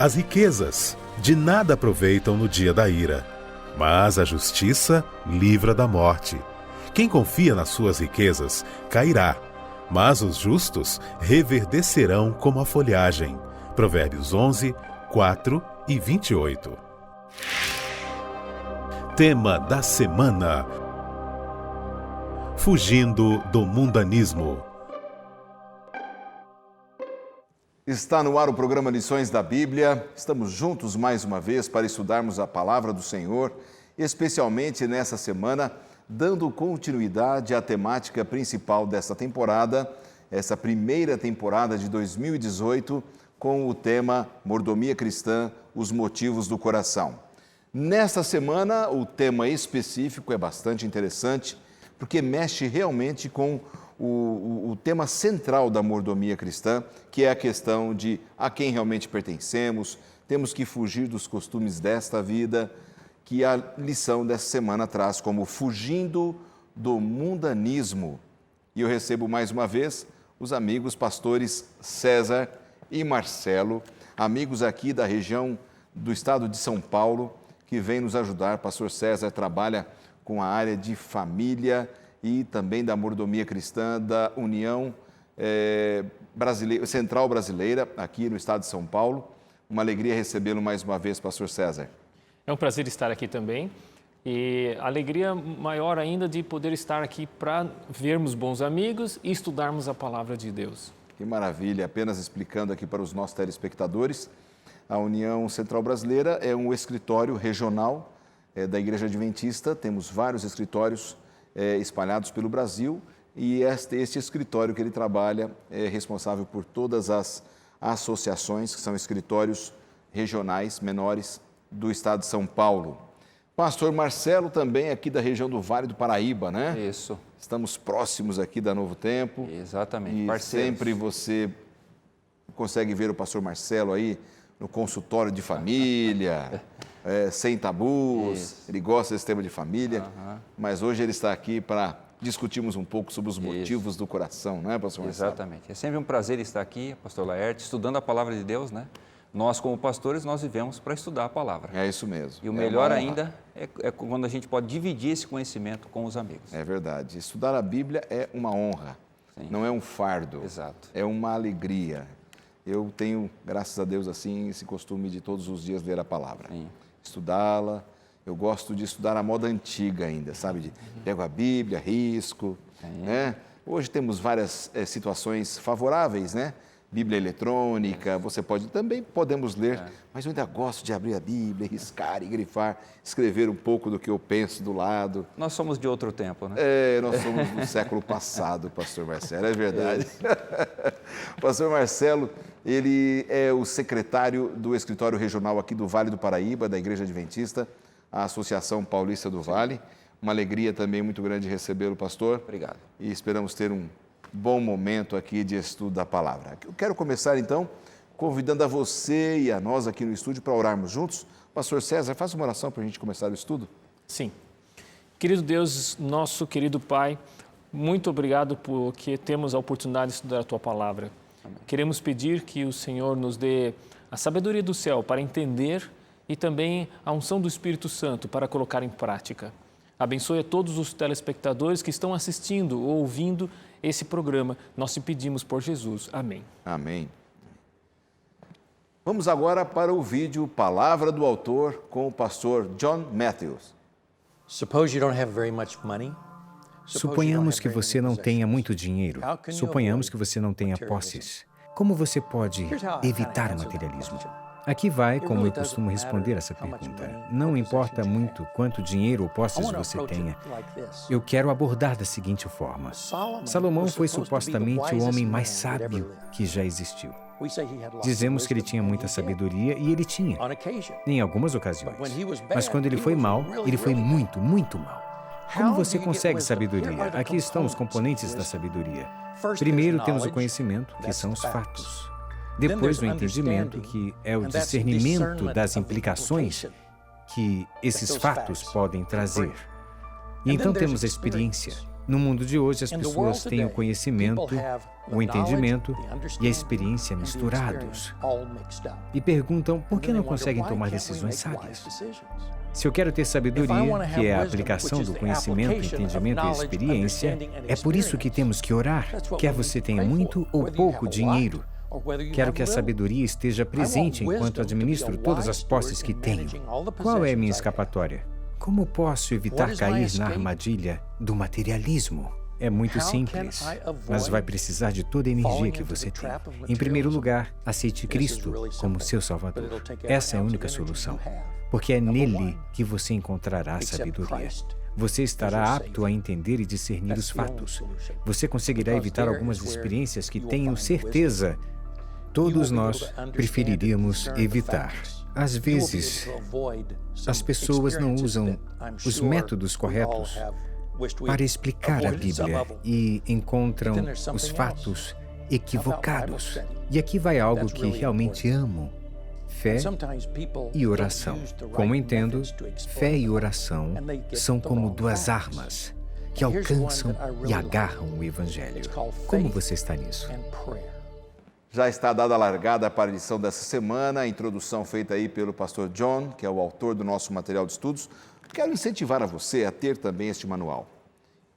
As riquezas de nada aproveitam no dia da ira, mas a justiça livra da morte. Quem confia nas suas riquezas cairá, mas os justos reverdecerão como a folhagem. Provérbios 11, 4 e 28. Tema da semana: fugindo do mundanismo. Está no ar o programa Lições da Bíblia. Estamos juntos mais uma vez para estudarmos a Palavra do Senhor, especialmente nessa semana, dando continuidade à temática principal desta temporada, essa primeira temporada de 2018, com o tema Mordomia Cristã, os motivos do coração. Nesta semana, o tema específico é bastante interessante, porque mexe realmente com o tema central da mordomia cristã, que é a questão de a quem realmente pertencemos, temos que fugir dos costumes desta vida, que a lição dessa semana traz como fugindo do mundanismo. E eu recebo mais uma vez os amigos pastores César e Marcelo, amigos aqui da região do estado de São Paulo, que vem nos ajudar. Pastor César trabalha com a área de família e também da mordomia cristã da União Central Brasileira, aqui no estado de São Paulo. Uma alegria recebê-lo mais uma vez, pastor César. É um prazer estar aqui também e alegria maior ainda de poder estar aqui para vermos bons amigos e estudarmos a palavra de Deus. Que maravilha! Apenas explicando aqui para os nossos telespectadores, a União Central Brasileira é um escritório regional da Igreja Adventista. Temos vários escritórios espalhados pelo Brasil, e este escritório que ele trabalha é responsável por todas as associações, que são escritórios regionais menores do estado de São Paulo. Pastor Marcelo também aqui da região do Vale do Paraíba, né? Isso. Estamos próximos aqui da Novo Tempo. Exatamente. E parceiros. Sempre você consegue ver o pastor Marcelo aí no consultório de família, sem tabus. Isso. Ele gosta desse tema de família, mas hoje ele está aqui para discutirmos um pouco sobre os motivos do coração, não é, pastor Marcelo? Exatamente. É sempre um prazer estar aqui, pastor Laerte, estudando a palavra de Deus, né? Nós, como pastores, nós vivemos para estudar a palavra. É isso mesmo. E o melhor ainda é quando a gente pode dividir esse conhecimento com os amigos. É verdade. Estudar a Bíblia é uma honra, sim, não é um fardo. Exato. É uma alegria. Eu tenho, graças a Deus, assim, esse costume de todos os dias ler a palavra. Sim. Estudá-la. Eu gosto de estudar a moda antiga ainda, sabe? Pego a Bíblia, risco, né? Hoje temos várias situações favoráveis, né? Bíblia eletrônica, você podemos ler, mas eu ainda gosto de abrir a Bíblia, riscar e grifar, escrever um pouco do que eu penso do lado. Nós somos de outro tempo, né? Nós somos do século passado, pastor Marcelo, é verdade. Pastor Marcelo, ele é o secretário do escritório regional aqui do Vale do Paraíba, da Igreja Adventista, a Associação Paulista do Vale. Uma alegria também muito grande recebê-lo, pastor. Obrigado. E esperamos ter um bom momento aqui de estudo da palavra. Eu quero começar, então, convidando a você e a nós aqui no estúdio para orarmos juntos. Pastor César, faça uma oração para a gente começar o estudo. Sim. Querido Deus, nosso querido Pai, muito obrigado porque temos a oportunidade de estudar a Tua palavra. Amém. Queremos pedir que o Senhor nos dê a sabedoria do céu para entender e também a unção do Espírito Santo para colocar em prática. Abençoe a todos os telespectadores que estão assistindo ou ouvindo esse programa. Nós te pedimos por Jesus. Amém. Amém. Vamos agora para o vídeo Palavra do Autor com o pastor John Matthews. Suponhamos que você não tenha muito dinheiro. Suponhamos que você não tenha posses. Como você pode evitar o materialismo? Aqui vai como eu costumo responder essa pergunta. Não importa muito quanto dinheiro ou posses você tenha. Eu quero abordar da seguinte forma. Salomão foi supostamente o homem mais sábio que já existiu. Dizemos que ele tinha muita sabedoria e ele tinha, em algumas ocasiões. Mas quando ele foi mau, ele foi muito, muito mau. Como você consegue sabedoria? Aqui estão os componentes da sabedoria. Primeiro temos o conhecimento, que são os fatos. Depois o entendimento, que é o discernimento das implicações que esses fatos podem trazer. E então temos a experiência, No mundo de hoje, as pessoas têm o conhecimento, o entendimento e a experiência misturados e perguntam por que não conseguem tomar decisões sábias. Se eu quero ter sabedoria, que é a aplicação do conhecimento, entendimento e experiência, é por isso que temos que orar, quer você tenha muito ou pouco dinheiro. Quero que a sabedoria esteja presente enquanto administro todas as posses que tenho. Qual é a minha escapatória? Como posso evitar cair na armadilha do materialismo? É muito simples, mas vai precisar de toda a energia que você tem. Em primeiro lugar, aceite Cristo como seu Salvador. Essa é a única solução, porque é nele que você encontrará a sabedoria. Você estará apto a entender e discernir os fatos. Você conseguirá evitar algumas experiências que tenho certeza todos nós preferiríamos evitar. Às vezes, as pessoas não usam os métodos corretos para explicar a Bíblia e encontram os fatos equivocados. E aqui vai algo que realmente amo: fé e oração. Como entendo, fé e oração são como duas armas que alcançam e agarram o Evangelho. Como você está nisso? Já está dada a largada para a lição dessa semana, a introdução feita aí pelo pastor John, que é o autor do nosso material de estudos. Quero incentivar a você a ter também este manual.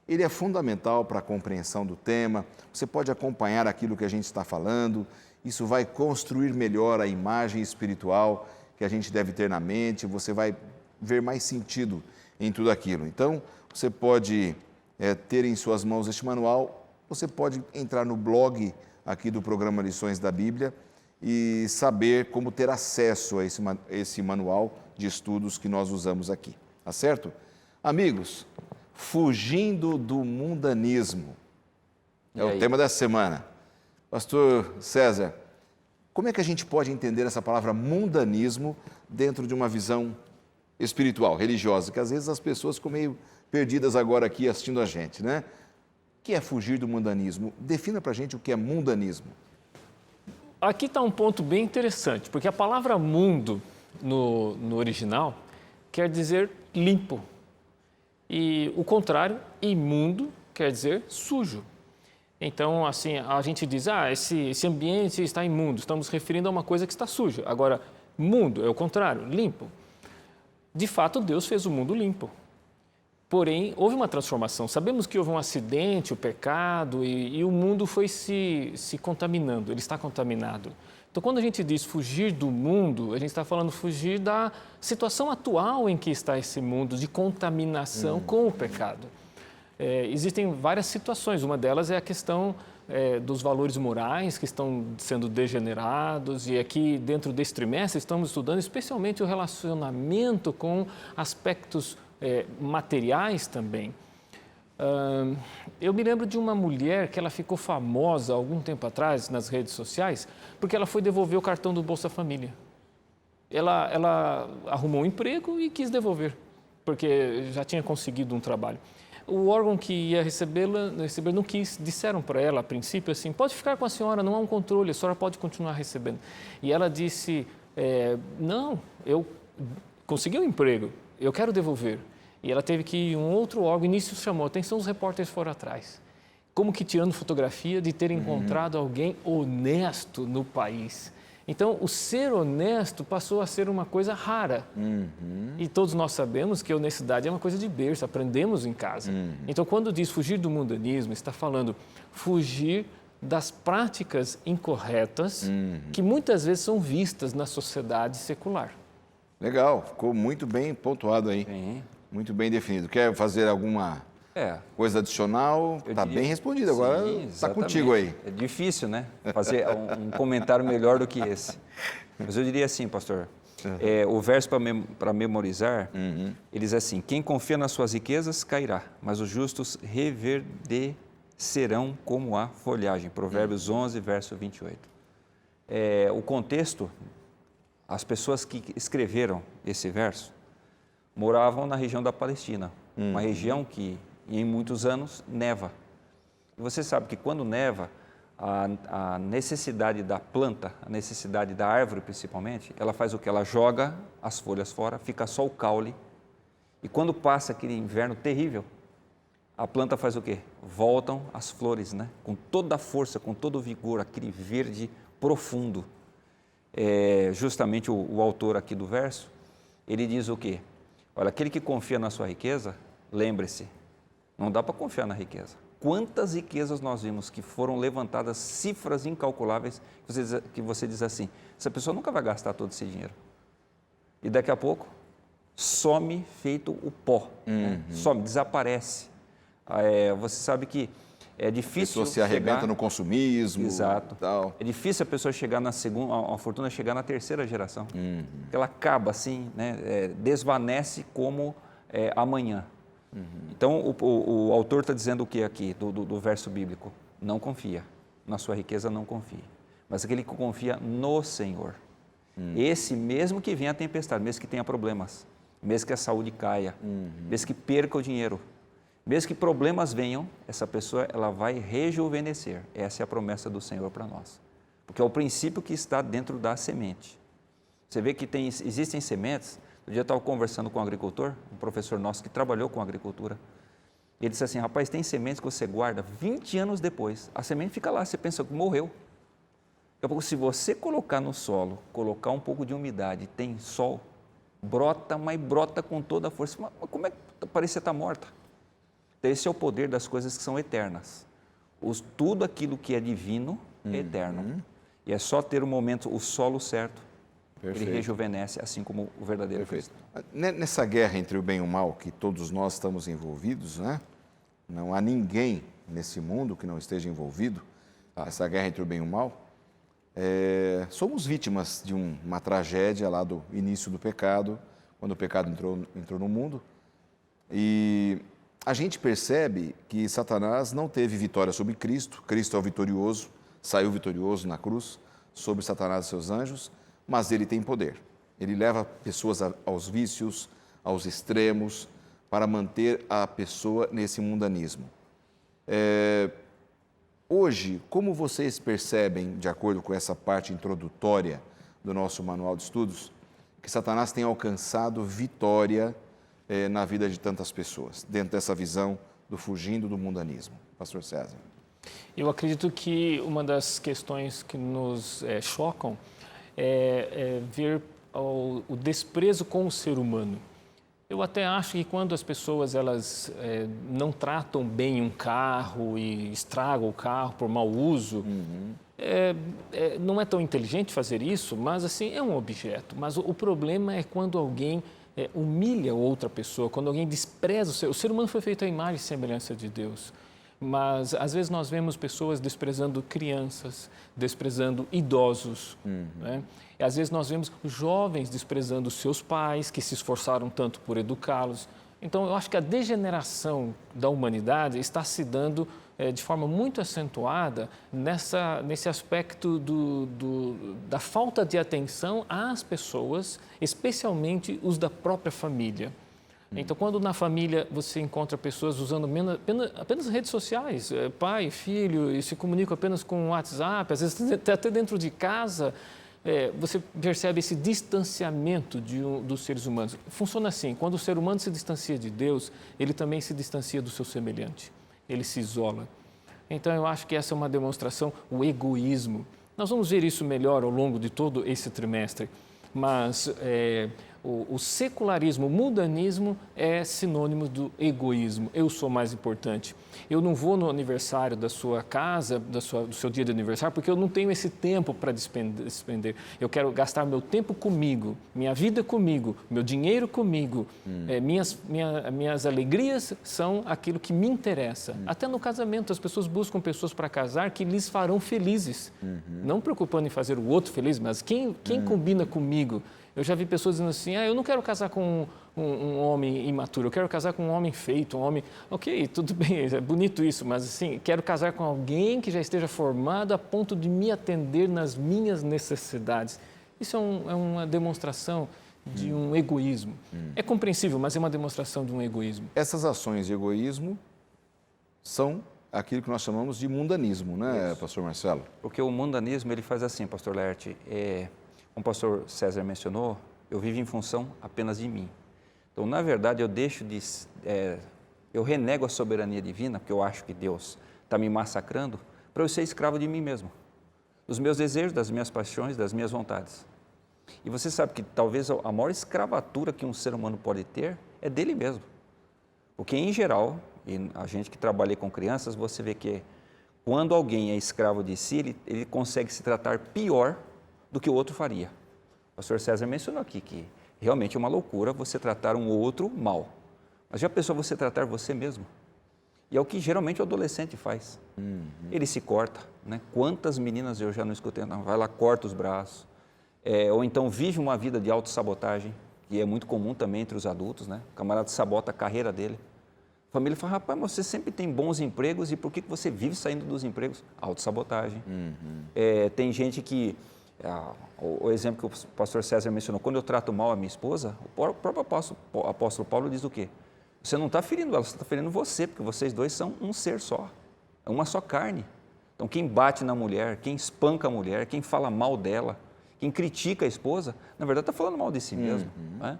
Ele é fundamental para a compreensão do tema, você pode acompanhar aquilo que a gente está falando, isso vai construir melhor a imagem espiritual que a gente deve ter na mente, você vai ver mais sentido em tudo aquilo. Então, você pode ter em suas mãos este manual, você pode entrar no blog aqui do programa Lições da Bíblia e saber como ter acesso a esse manual de estudos que nós usamos aqui, tá certo? Amigos, fugindo do mundanismo é o tema dessa semana. Pastor César, como é que a gente pode entender essa palavra mundanismo dentro de uma visão espiritual, religiosa, que às vezes as pessoas ficam meio perdidas agora aqui assistindo a gente, né? O que é fugir do mundanismo? Defina para a gente o que é mundanismo. Aqui está um ponto bem interessante, porque a palavra mundo, no original, quer dizer limpo. E o contrário, imundo, quer dizer sujo. Então, assim, a gente diz, esse ambiente está imundo, estamos referindo a uma coisa que está suja. Agora, mundo é o contrário, limpo. De fato, Deus fez o mundo limpo. Porém, houve uma transformação. Sabemos que houve um acidente, o pecado, e o mundo foi se contaminando, ele está contaminado. Então, quando a gente diz fugir do mundo, a gente está falando fugir da situação atual em que está esse mundo, de contaminação com o pecado. Existem várias situações, uma delas é a questão dos valores morais que estão sendo degenerados, e aqui dentro desse trimestre estamos estudando especialmente o relacionamento com aspectos materiais também. Eu me lembro de uma mulher que ela ficou famosa há algum tempo atrás nas redes sociais porque ela foi devolver o cartão do Bolsa Família. Ela arrumou um emprego e quis devolver, porque já tinha conseguido um trabalho. O órgão que ia receber não quis, disseram para ela a princípio assim, pode ficar com a senhora, não há um controle, a senhora pode continuar recebendo. E ela disse, não, eu consegui um emprego, eu quero devolver. E ela teve que ir um outro órgão, início chamou atenção, os repórteres foram atrás. Como que tirando fotografia de ter encontrado alguém honesto no país. Então, o ser honesto passou a ser uma coisa rara. E todos nós sabemos que a honestidade é uma coisa de berço, aprendemos em casa. Então, quando diz fugir do mundanismo, está falando fugir das práticas incorretas que muitas vezes são vistas na sociedade secular. Legal, ficou muito bem pontuado aí. Sim. Muito bem definido. Quer fazer alguma coisa adicional? Está bem respondido, agora está contigo aí. É difícil, né? Fazer um comentário melhor do que esse. Mas eu diria assim, pastor, o verso para memorizar, ele diz assim, quem confia nas suas riquezas cairá, mas os justos reverdecerão como a folhagem. Provérbios 11, verso 28. O contexto, as pessoas que escreveram esse verso moravam na região da Palestina, uma região que, em muitos anos, neva. E você sabe que quando neva, a necessidade da planta, a necessidade da árvore principalmente, ela faz o que? Ela joga as folhas fora, fica só o caule. E quando passa aquele inverno terrível, a planta faz o quê? Voltam as flores, né? Com toda a força, com todo o vigor, aquele verde profundo. Justamente o autor aqui do verso, ele diz o quê? Olha, aquele que confia na sua riqueza, lembre-se, não dá para confiar na riqueza. Quantas riquezas nós vimos que foram levantadas, cifras incalculáveis, que você diz assim, essa pessoa nunca vai gastar todo esse dinheiro. E daqui a pouco, some feito o pó, né? Some, desaparece. Você sabe que é difícil. A pessoa se arrebenta no consumismo. Exato. Tal. É difícil a pessoa chegar na segunda, a fortuna chegar na terceira geração. Ela acaba assim, né? Desvanece como amanhã. Então, o autor está dizendo o que aqui, do verso bíblico? Não confia, na sua riqueza não confie, mas aquele que confia no Senhor. Esse, mesmo que venha a tempestade, mesmo que tenha problemas, mesmo que a saúde caia, mesmo que perca o dinheiro, mesmo que problemas venham, essa pessoa ela vai rejuvenescer. Essa é a promessa do Senhor para nós, porque é o princípio que está dentro da semente. Você vê que existem sementes. Um dia eu estava conversando com um agricultor, um professor nosso que trabalhou com agricultura. Ele disse assim, rapaz, tem sementes que você guarda 20 anos depois. A semente fica lá, você pensa que morreu. Daqui a pouco, se você colocar no solo, colocar um pouco de umidade, tem sol, brota, mas brota com toda a força. Mas como é que parece que está morta? Então, esse é o poder das coisas que são eternas. Tudo aquilo que é divino é eterno. E é só ter o momento, o solo certo. Perfeito. Ele rejuvenesce, assim como o verdadeiro Cristo. Nessa guerra entre o bem e o mal, que todos nós estamos envolvidos, né? Não há ninguém nesse mundo que não esteja envolvido nessa guerra entre o bem e o mal. Somos vítimas de uma tragédia lá do início do pecado, quando o pecado entrou no mundo. E a gente percebe que Satanás não teve vitória sobre Cristo. Cristo é o vitorioso, saiu vitorioso na cruz sobre Satanás e seus anjos. Mas ele tem poder. Ele leva pessoas aos vícios, aos extremos, para manter a pessoa nesse mundanismo. Hoje, como vocês percebem, de acordo com essa parte introdutória do nosso manual de estudos, que Satanás tem alcançado vitória na vida de tantas pessoas, dentro dessa visão do fugindo do mundanismo? Pastor César. Eu acredito que uma das questões que nos chocam ver o desprezo com o ser humano. Eu até acho que quando as pessoas elas não tratam bem um carro e estragam o carro por mau uso, não é tão inteligente fazer isso, mas assim é um objeto. Mas o problema é quando alguém humilha outra pessoa, quando alguém despreza o ser humano foi feito à imagem e semelhança de Deus. Mas, às vezes, nós vemos pessoas desprezando crianças, desprezando idosos. Né? E, às vezes, nós vemos jovens desprezando seus pais, que se esforçaram tanto por educá-los. Então, eu acho que a degeneração da humanidade está se dando de forma muito acentuada nesse aspecto da falta de atenção às pessoas, especialmente os da própria família. Então, quando na família você encontra pessoas usando apenas redes sociais, pai, filho, e se comunicam apenas com o WhatsApp, às vezes até dentro de casa, você percebe esse distanciamento dos seres humanos. Funciona assim, quando o ser humano se distancia de Deus, ele também se distancia do seu semelhante, ele se isola. Então, eu acho que essa é uma demonstração, o egoísmo. Nós vamos ver isso melhor ao longo de todo esse trimestre, mas o secularismo, o mundanismo é sinônimo do egoísmo. Eu sou mais importante. Eu não vou no aniversário da sua casa, do seu dia de aniversário, porque eu não tenho esse tempo para despender. Eu quero gastar meu tempo comigo, minha vida comigo, meu dinheiro comigo. Minhas alegrias são aquilo que me interessa. Até no casamento, as pessoas buscam pessoas para casar que lhes farão felizes. Não preocupando em fazer o outro feliz, mas quem combina comigo. Eu já vi pessoas dizendo assim, eu não quero casar com um homem imaturo, eu quero casar com um homem feito, um homem... Ok, tudo bem, é bonito isso, mas assim, quero casar com alguém que já esteja formado a ponto de me atender nas minhas necessidades. Isso é uma demonstração de um egoísmo. É compreensível, mas é uma demonstração de um egoísmo. Essas ações de egoísmo são aquilo que nós chamamos de mundanismo, né, pastor Marcelo? Porque o mundanismo, ele faz assim, pastor Laerte, como o pastor César mencionou, eu vivo em função apenas de mim. Então, na verdade, eu deixo de eu renego a soberania divina, porque eu acho que Deus está me massacrando, para eu ser escravo de mim mesmo, dos meus desejos, das minhas paixões, das minhas vontades. E você sabe que talvez a maior escravatura que um ser humano pode ter é dele mesmo. Porque, em geral, e a gente que trabalha com crianças, você vê que quando alguém é escravo de si, ele consegue se tratar pior do que o outro faria. O pastor César mencionou aqui que realmente é uma loucura você tratar um outro mal. Mas já pensou você tratar você mesmo? E é o que geralmente o adolescente faz. Ele se corta, né? Quantas meninas eu já não escutei? Não, vai lá, corta os braços. Ou então vive uma vida de autossabotagem, que é muito comum também entre os adultos, né? O camarada sabota a carreira dele. A família fala, rapaz, mas você sempre tem bons empregos e por que você vive saindo dos empregos? Autossabotagem. Tem gente que, o exemplo que o pastor César mencionou, quando eu trato mal a minha esposa, o próprio apóstolo Paulo diz o quê? Você não está ferindo ela, você está ferindo você, porque vocês dois são um ser só, é uma só carne. Então, quem bate na mulher, quem espanca a mulher, quem fala mal dela, quem critica a esposa, na verdade está falando mal de si mesmo. Né?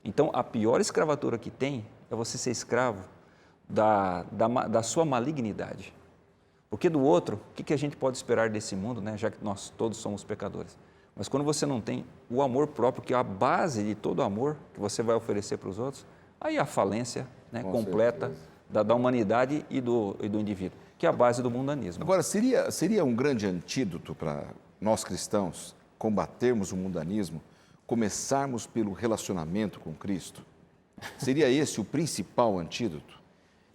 Então, a pior escravatura que tem é você ser escravo da sua malignidade. Porque do outro, o que a gente pode esperar desse mundo, né? Já que nós todos somos pecadores? Mas quando você não tem o amor próprio, que é a base de todo amor que você vai oferecer para os outros, aí a falência, né, completa da humanidade e do indivíduo, que é a base do mundanismo. Agora, seria um grande antídoto para nós cristãos combatermos o mundanismo, começarmos pelo relacionamento com Cristo? Seria esse o principal antídoto?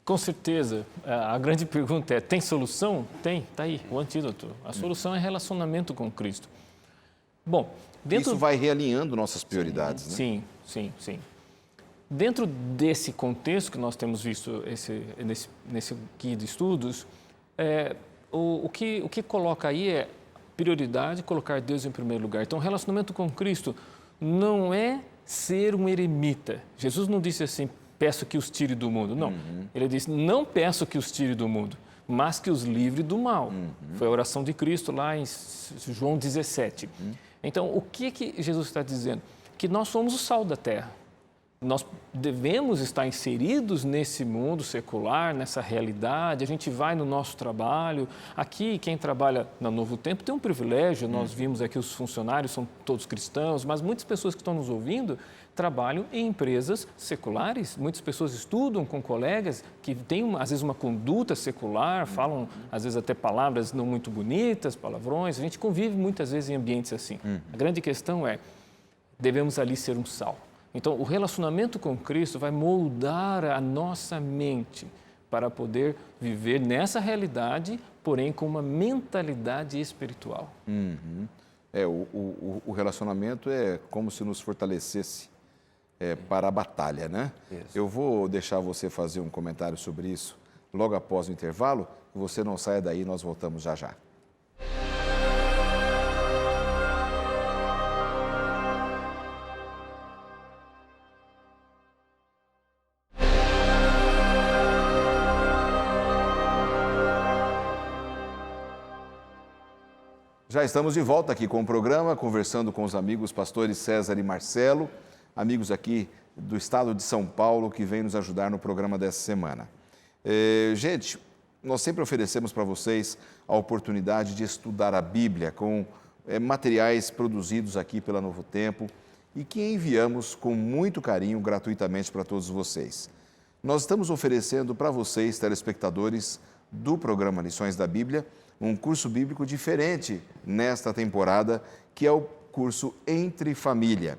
Com certeza. A grande pergunta é, tem solução? Tem, está aí, o antídoto. A solução é relacionamento com Cristo. Bom, Isso vai realinhando nossas prioridades, né? Sim. Dentro desse contexto que nós temos visto nesse guia de estudos, o que coloca aí é prioridade, colocar Deus em primeiro lugar. Então, relacionamento com Cristo não é ser um eremita. Jesus não disse assim, peço que os tire do mundo. Não, ele disse, não peço que os tire do mundo, mas que os livre do mal. Foi a oração de Cristo lá em João 17. Então, o que Jesus está dizendo? Que nós somos o sal da terra. Nós devemos estar inseridos nesse mundo secular, nessa realidade. A gente vai no nosso trabalho. Aqui, quem trabalha no Novo Tempo tem um privilégio. Nós vimos aqui os funcionários, são todos cristãos, mas muitas pessoas que estão nos ouvindo trabalham em empresas seculares. Muitas pessoas estudam com colegas que têm, às vezes, uma conduta secular, falam, às vezes, até palavras não muito bonitas, palavrões. A gente convive muitas vezes em ambientes assim. A grande questão é, devemos ali ser um sal. Então, o relacionamento com Cristo vai moldar a nossa mente para poder viver nessa realidade, porém com uma mentalidade espiritual. O relacionamento é como se nos fortalecesse para a batalha, né? Isso. Eu vou deixar você fazer um comentário sobre isso logo após o intervalo. Você não saia daí, nós voltamos já já. Já estamos de volta aqui com o programa, conversando com os amigos pastores César e Marcelo, amigos aqui do estado de São Paulo que vêm nos ajudar no programa dessa semana. Gente, nós sempre oferecemos para vocês a oportunidade de estudar a Bíblia com materiais produzidos aqui pela Novo Tempo e que enviamos com muito carinho gratuitamente para todos vocês. Nós estamos oferecendo para vocês, telespectadores do programa Lições da Bíblia, um curso bíblico diferente nesta temporada, que é o curso Entre Família.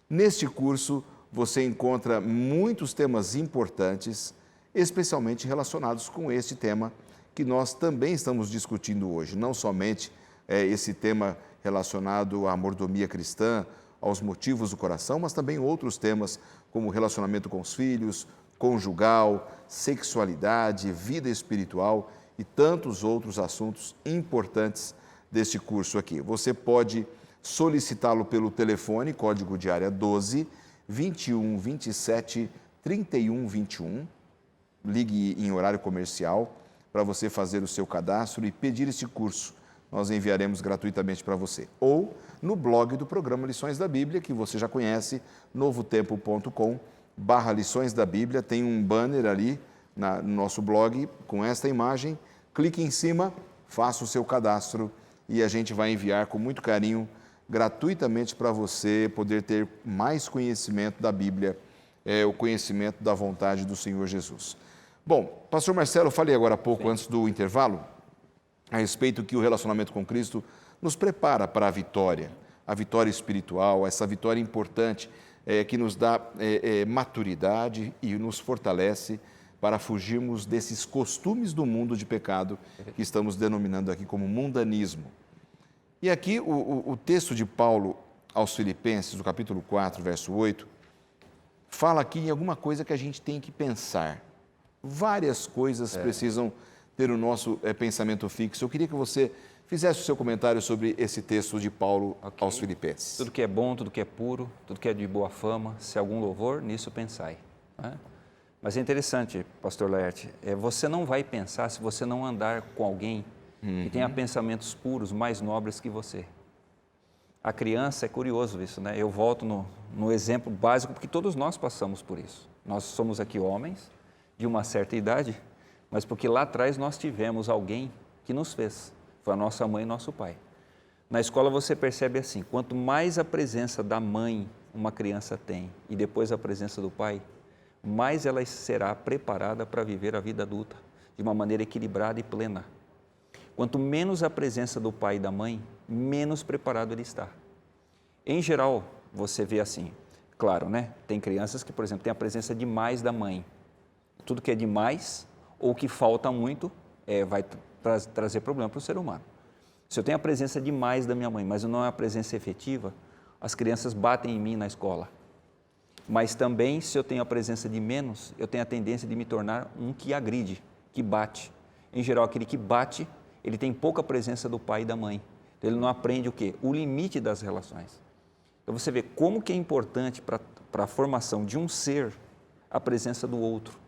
Neste curso, você encontra muitos temas importantes, especialmente relacionados com este tema que nós também estamos discutindo hoje. Não somente esse tema relacionado à mordomia cristã, aos motivos do coração, mas também outros temas como relacionamento com os filhos, conjugal, sexualidade, vida espiritual e tantos outros assuntos importantes deste curso aqui. Você pode solicitá-lo pelo telefone, código de área 12 21 27 31 21. Ligue em horário comercial para você fazer o seu cadastro e pedir este curso. Nós enviaremos gratuitamente para você. Ou no blog do programa Lições da Bíblia, que você já conhece, novotempo.com/Lições da Bíblia. Tem um banner ali no nosso blog com esta imagem. Clique em cima, faça o seu cadastro e a gente vai enviar com muito carinho, gratuitamente, para você poder ter mais conhecimento da Bíblia, o conhecimento da vontade do Senhor Jesus. Bom, pastor Marcelo, eu falei agora há pouco, antes do intervalo, a respeito que o relacionamento com Cristo nos prepara para a vitória espiritual, essa vitória importante que nos dá maturidade e nos fortalece para fugirmos desses costumes do mundo de pecado que estamos denominando aqui como mundanismo. E aqui o texto de Paulo aos Filipenses, no capítulo 4, verso 8, fala aqui em alguma coisa que a gente tem que pensar. Várias coisas precisam ter o nosso pensamento fixo. Eu queria que você fizesse o seu comentário sobre esse texto de Paulo aos Filipenses. Tudo que é bom, tudo que é puro, tudo que é de boa fama, se algum louvor, nisso pensai. Né? Mas é interessante, pastor Laerte, você não vai pensar se você não andar com alguém que tenha pensamentos puros, mais nobres que você. A criança, é curioso isso, né? Eu volto no exemplo básico, porque todos nós passamos por isso. Nós somos aqui homens de uma certa idade, mas porque lá atrás nós tivemos alguém que nos fez. Foi a nossa mãe e nosso pai. Na escola você percebe assim, quanto mais a presença da mãe uma criança tem e depois a presença do pai, mais ela será preparada para viver a vida adulta de uma maneira equilibrada e plena. Quanto menos a presença do pai e da mãe, menos preparado ele está. Em geral, você vê assim, claro, né? Tem crianças que, por exemplo, têm a presença demais da mãe. Tudo que é demais ou que falta muito vai trazer problema para o ser humano. Se eu tenho a presença demais da minha mãe, mas não é a presença efetiva, as crianças batem em mim na escola. Mas também, se eu tenho a presença de menos, eu tenho a tendência de me tornar um que agride, que bate. Em geral, aquele que bate, ele tem pouca presença do pai e da mãe. Então, ele não aprende o quê? O limite das relações. Então, você vê como que é importante para a formação de um ser a presença do outro.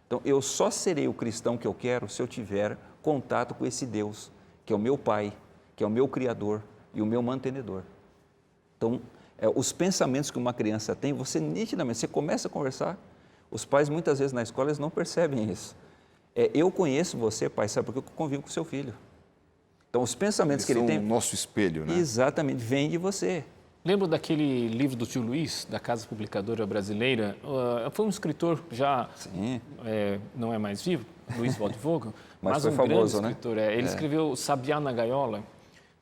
Então, eu só serei o cristão que eu quero se eu tiver contato com esse Deus, que é o meu Pai, que é o meu Criador e o meu mantenedor. Então, os pensamentos que uma criança tem, você nitidamente, você começa a conversar, os pais muitas vezes na escola eles não percebem isso. Eu conheço você, pai, sabe porque eu convivo com seu filho. Então, os pensamentos que ele tem... São o nosso espelho, né? Exatamente, vem de você. Lembro daquele livro do tio Luiz, da Casa Publicadora Brasileira? Foi um escritor já, não é mais vivo, Luiz Waldvogel, mas um famoso, grande escritor. Ele escreveu Sabiá na Gaiola.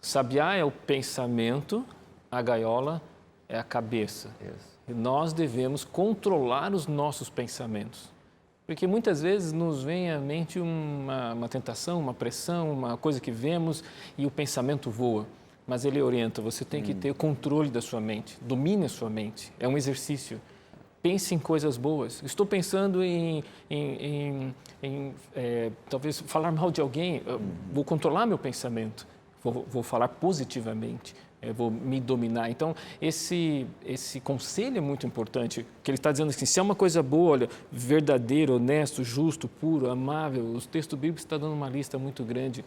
Sabiá é o pensamento, a gaiola é a cabeça. E nós devemos controlar os nossos pensamentos. Porque muitas vezes nos vem à mente uma tentação, uma pressão, uma coisa que vemos e o pensamento voa. Mas ele orienta, você tem que ter controle da sua mente, domine a sua mente, é um exercício. Pense em coisas boas. Estou pensando em talvez falar mal de alguém, vou controlar meu pensamento, vou falar positivamente, vou me dominar. Então, esse conselho é muito importante, que ele está dizendo assim, se é uma coisa boa, olha, verdadeiro, honesto, justo, puro, amável, os textos bíblicos estão dando uma lista muito grande.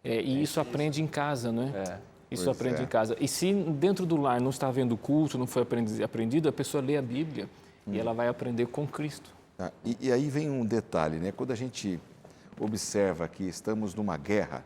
E isso aprende em casa, não é? Isso aprende em casa. E se dentro do lar não está havendo culto, não foi aprendido, a pessoa lê a Bíblia e ela vai aprender com Cristo. E aí vem um detalhe, né? Quando a gente observa que estamos numa guerra,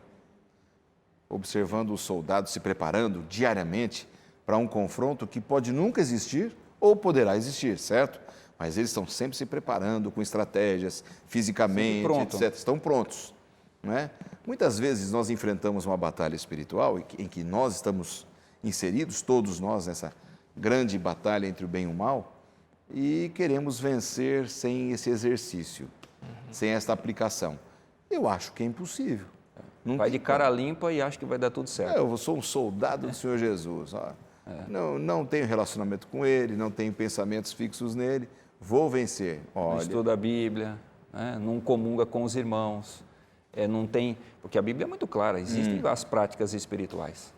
observando os soldados se preparando diariamente para um confronto que pode nunca existir ou poderá existir, certo? Mas eles estão sempre se preparando com estratégias, fisicamente, etc. Estão prontos, não é? Muitas vezes nós enfrentamos uma batalha espiritual em que nós estamos inseridos, todos nós, nessa grande batalha entre o bem e o mal, e queremos vencer sem esse exercício, sem esta aplicação. Eu acho que é impossível. Vai de cara limpa e acha que vai dar tudo certo. Eu sou um soldado do Senhor Jesus. Não tenho relacionamento com Ele, não tenho pensamentos fixos nele, vou vencer. Não estuda a Bíblia, não comunga com os irmãos. Não tem, porque a Bíblia é muito clara, existem as práticas espirituais.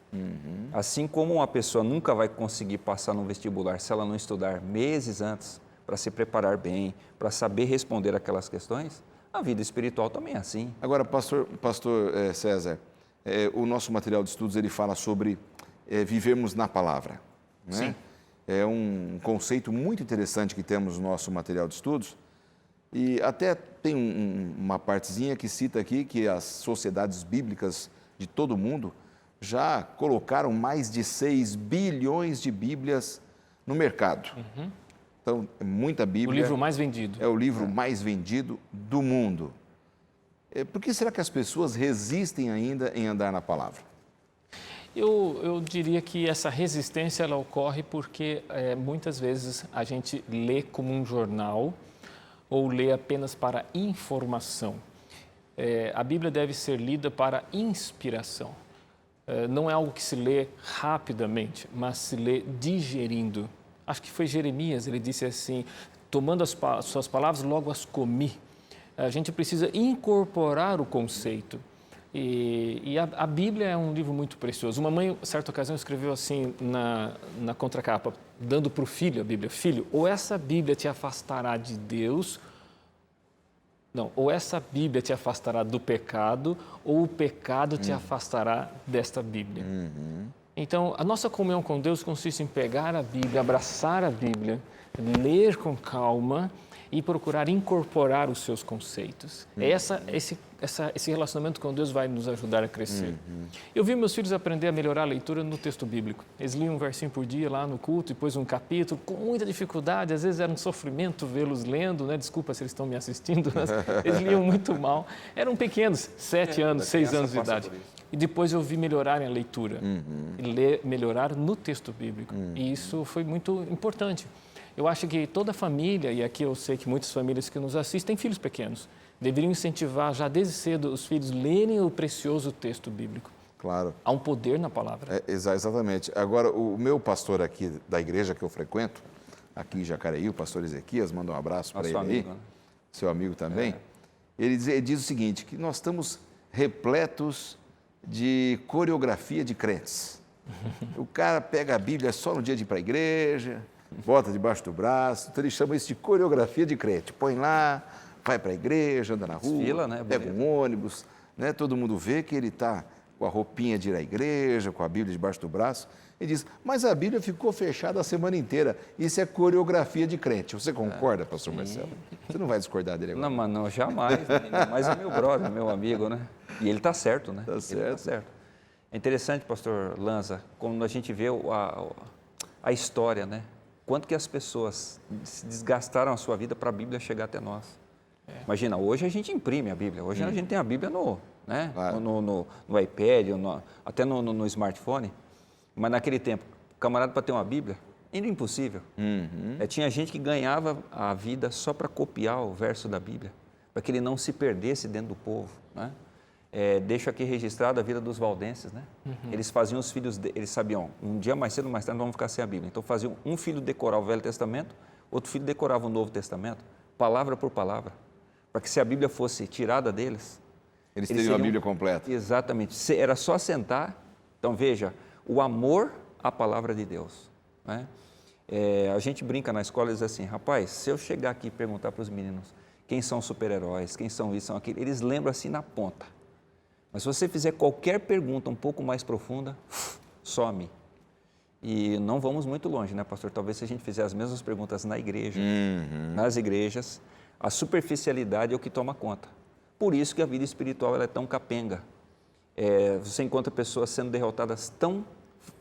Assim como uma pessoa nunca vai conseguir passar no vestibular se ela não estudar meses antes para se preparar bem, para saber responder aquelas questões, a vida espiritual também é assim. Agora, pastor César, o nosso material de estudos ele fala sobre vivermos na palavra. Né? Sim. É um conceito muito interessante que temos no nosso material de estudos, E até tem uma partezinha que cita aqui que as sociedades bíblicas de todo o mundo já colocaram mais de 6 bilhões de Bíblias no mercado. Então, é muita Bíblia. O livro mais vendido. É o livro mais vendido do mundo. Por que será que as pessoas resistem ainda em andar na palavra? Eu diria que essa resistência ela ocorre porque muitas vezes a gente lê como um jornal ou lê apenas para informação. A Bíblia deve ser lida para inspiração. Não é algo que se lê rapidamente, mas se lê digerindo. Acho que foi Jeremias, ele disse assim, tomando as suas palavras, logo as comi. A gente precisa incorporar o conceito. E a Bíblia é um livro muito precioso. Uma mãe, certa ocasião, escreveu assim na contracapa, dando para o filho a Bíblia. Filho, ou essa Bíblia te afastará de Deus, ou essa Bíblia te afastará do pecado, ou o pecado te afastará desta Bíblia. Então, a nossa comunhão com Deus consiste em pegar a Bíblia, abraçar a Bíblia, ler com calma e procurar incorporar os seus conceitos. Esse relacionamento com Deus vai nos ajudar a crescer. Eu vi meus filhos aprender a melhorar a leitura no texto bíblico. Eles liam um versinho por dia lá no culto, depois um capítulo, com muita dificuldade. Às vezes era um sofrimento vê-los lendo, né? Desculpa se eles estão me assistindo, mas eles liam muito mal. Eram pequenos, 7 anos, 6 anos de idade. E depois eu vi melhorarem a leitura, melhorar no texto bíblico. E isso foi muito importante. Eu acho que toda família, e aqui eu sei que muitas famílias que nos assistem têm filhos pequenos, deveriam incentivar já desde cedo os filhos lerem o precioso texto bíblico. Claro. Há um poder na palavra. Exatamente. Agora, o meu pastor aqui da igreja que eu frequento, aqui em Jacareí, o pastor Ezequias, manda um abraço para ele aí, né? Seu amigo também. Ele diz o seguinte, que nós estamos repletos de coreografia de crentes. O cara pega a Bíblia só no dia de ir para a igreja, bota debaixo do braço, então ele chama isso de coreografia de crente. Põe lá, vai para a igreja, anda na rua, Desfila, né? pega um ônibus, né? Todo mundo vê que ele está com a roupinha de ir à igreja, com a Bíblia debaixo do braço. Ele diz, mas a Bíblia ficou fechada a semana inteira. Isso é coreografia de crente. Você concorda, pastor Marcelo? Você não vai discordar dele agora? Não, mas não, jamais. Mas é meu brother, meu amigo, né? E ele está certo, né? Está certo. Ele tá certo. É interessante, pastor Lanza, quando a gente vê a história, né? Quanto que as pessoas se desgastaram a sua vida para a Bíblia chegar até nós. Imagina, hoje a gente imprime a Bíblia. Hoje a gente tem a Bíblia no iPad, até no smartphone. Mas naquele tempo, o camarada para ter uma Bíblia, era impossível. Tinha gente que ganhava a vida só para copiar o verso da Bíblia, para que ele não se perdesse dentro do povo, né? Deixo aqui registrado a vida dos valdenses, né? Eles faziam os filhos, eles sabiam, um dia mais cedo ou mais tarde nós vamos ficar sem a Bíblia. Então faziam um filho decorar o Velho Testamento, outro filho decorava o Novo Testamento, palavra por palavra, para que se a Bíblia fosse tirada deles... Eles teriam a Bíblia completa. Exatamente, era só sentar. Então veja, o amor à palavra de Deus, né? A gente brinca na escola e diz assim, rapaz, se eu chegar aqui e perguntar para os meninos quem são super-heróis, quem são isso, são aquilo, eles lembram assim na ponta. Mas se você fizer qualquer pergunta um pouco mais profunda, some. E não vamos muito longe, né, pastor? Talvez se a gente fizer as mesmas perguntas na igreja, nas igrejas, a superficialidade é o que toma conta. Por isso que a vida espiritual ela é tão capenga. Você encontra pessoas sendo derrotadas tão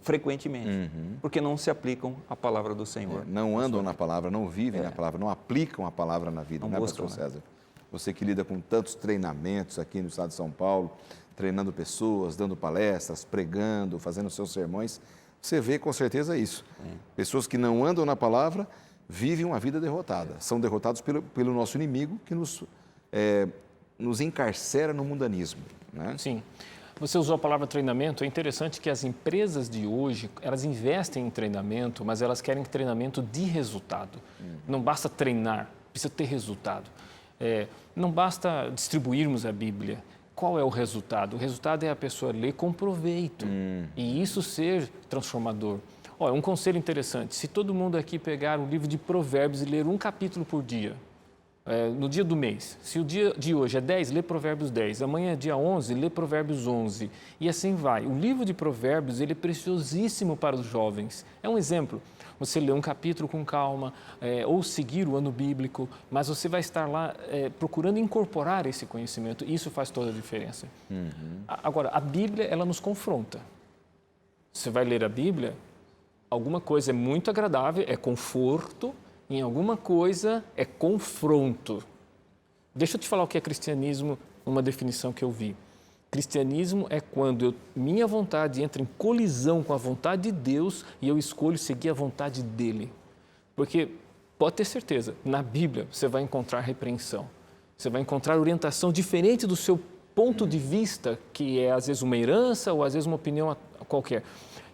frequentemente, porque não se aplicam à palavra do Senhor. Não andam na palavra, não vivem na palavra, não aplicam a palavra na vida, não buscam, pastor César? Você que lida com tantos treinamentos aqui no estado de São Paulo, treinando pessoas, dando palestras, pregando, fazendo seus sermões, você vê com certeza isso. Pessoas que não andam na palavra vivem uma vida derrotada. São derrotados pelo nosso inimigo que nos encarcera no mundanismo, né? Sim. Você usou a palavra treinamento. É interessante que as empresas de hoje, elas investem em treinamento, mas elas querem treinamento de resultado. Não basta treinar, precisa ter resultado. Não basta distribuirmos a Bíblia. Qual é o resultado? O resultado é a pessoa ler com proveito e isso ser transformador. Olha, um conselho interessante, se todo mundo aqui pegar um livro de Provérbios e ler um capítulo por dia, no dia do mês, se o dia de hoje é 10, lê Provérbios 10, amanhã é dia 11, lê Provérbios 11 e assim vai. O livro de Provérbios ele é preciosíssimo para os jovens. É um exemplo. você ler um capítulo com calma, ou seguir o ano bíblico, mas você vai estar lá procurando incorporar esse conhecimento. Isso faz toda a diferença. Agora, a Bíblia, ela nos confronta. Você vai ler a Bíblia, alguma coisa é muito agradável, é conforto, em alguma coisa é confronto. Deixa eu te falar o que é cristianismo, uma definição que eu vi. Cristianismo é quando minha vontade entra em colisão com a vontade de Deus e eu escolho seguir a vontade dele. Porque, pode ter certeza, na Bíblia você vai encontrar repreensão. Você vai encontrar orientação diferente do seu ponto de vista, que é às vezes uma herança ou às vezes uma opinião qualquer.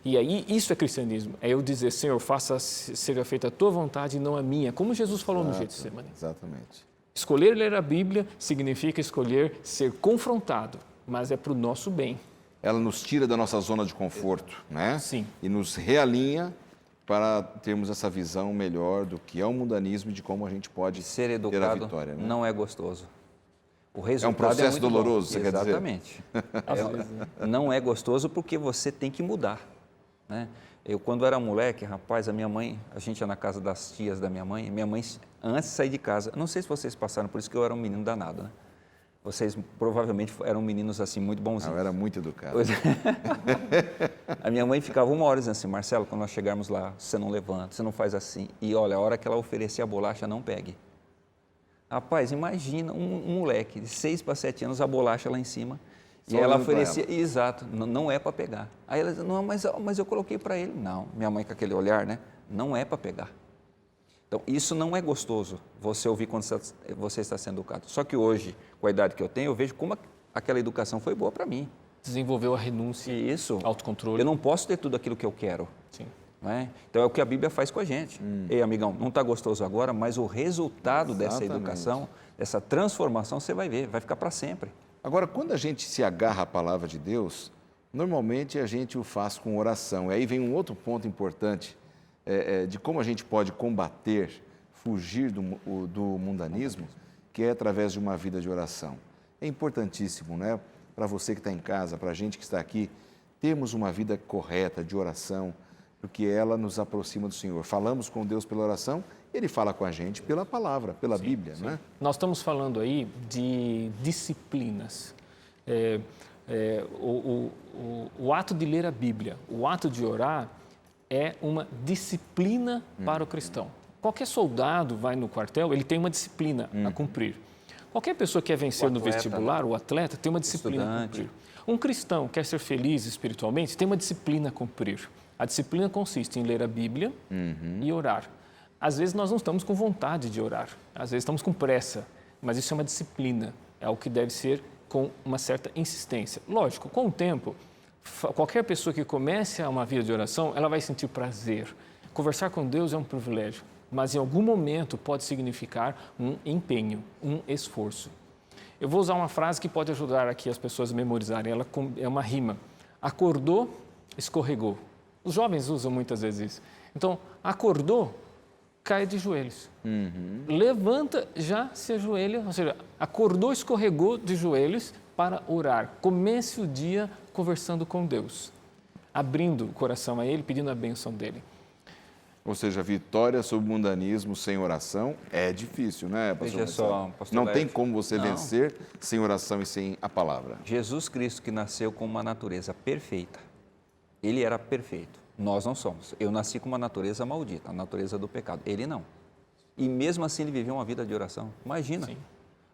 E aí, isso é cristianismo. É eu dizer, Senhor, seja feita a tua vontade e não a minha. Como Jesus falou no Getsemane. Exatamente. Escolher ler a Bíblia significa escolher ser confrontado, mas é para o nosso bem. Ela nos tira da nossa zona de conforto, né? Sim. E nos realinha para termos essa visão melhor do que é o mundanismo e de como a gente pode ser ter educado a vitória. Né? não é gostoso. O resultado é um processo muito doloroso, bom. você quer dizer? Exatamente. Não é gostoso porque você tem que mudar. Né? Eu, quando era moleque, rapaz, a gente ia na casa das tias da minha mãe, antes de sair de casa, não sei se vocês passaram por isso, que eu era um menino danado, né? Vocês provavelmente eram meninos assim, muito bonzinhos. Eu era muito educado. Pois é. A minha mãe ficava 1 hora dizendo assim, Marcelo, quando nós chegarmos lá, você não levanta, você não faz assim. E olha, a hora que ela oferecia a bolacha, não pegue. Rapaz, imagina um moleque de 6 para 7 anos, a bolacha lá em cima. Só e ela olhando pra oferecia, exato, não é para pegar. Aí ela dizia, não, mas eu coloquei para ele. Não, minha mãe com aquele olhar, né? Não é para pegar. Então, isso não é gostoso, você ouvir quando você está sendo educado. Só que hoje, com a idade que eu tenho, eu vejo como aquela educação foi boa para mim. Desenvolveu a renúncia, isso, autocontrole. Eu não posso ter tudo aquilo que eu quero. Sim. Não é? Então, é o que a Bíblia faz com a gente. Ei, amigão, não está gostoso agora, mas o resultado dessa educação, dessa transformação, você vai ver, vai ficar para sempre. Agora, quando a gente se agarra à palavra de Deus, normalmente a gente o faz com oração. E aí vem um outro ponto importante de como a gente pode combater, fugir do mundanismo, que é através de uma vida de oração. É importantíssimo, né? Para você que está em casa, para a gente que está aqui, termos uma vida correta de oração, porque ela nos aproxima do Senhor. Falamos com Deus pela oração, Ele fala com a gente pela palavra, pela Bíblia, não é? Nós estamos falando aí de disciplinas. O ato de ler a Bíblia, o ato de orar, é uma disciplina para o cristão. Qualquer soldado vai no quartel, ele tem uma disciplina a cumprir. Qualquer pessoa que quer vencer no vestibular, o atleta, tem uma disciplina a cumprir. Um cristão quer ser feliz espiritualmente, tem uma disciplina a cumprir. A disciplina consiste em ler a Bíblia e orar. Às vezes nós não estamos com vontade de orar, às vezes estamos com pressa, mas isso é uma disciplina, é algo que deve ser com uma certa insistência. Lógico, com o tempo, qualquer pessoa que comece uma vida de oração, ela vai sentir prazer. Conversar com Deus é um privilégio, mas em algum momento pode significar um empenho, um esforço. Eu vou usar uma frase que pode ajudar aqui as pessoas a memorizarem, ela é uma rima. Acordou, escorregou. Os jovens usam muitas vezes isso. Então, acordou, cai de joelhos. Levanta, já se ajoelha, ou seja, acordou, escorregou de joelhos para orar. Comece o dia conversando com Deus, abrindo o coração a Ele, pedindo a bênção dEle. Ou seja, a vitória sobre o mundanismo sem oração é difícil, né, pastor? Veja só, pastor não Leve. tem como você vencer sem oração e sem a palavra. Jesus Cristo, que nasceu com uma natureza perfeita, Ele era perfeito. Nós não somos. Eu nasci com uma natureza maldita, a natureza do pecado. Ele não. E mesmo assim ele viveu uma vida de oração. Imagina. Sim.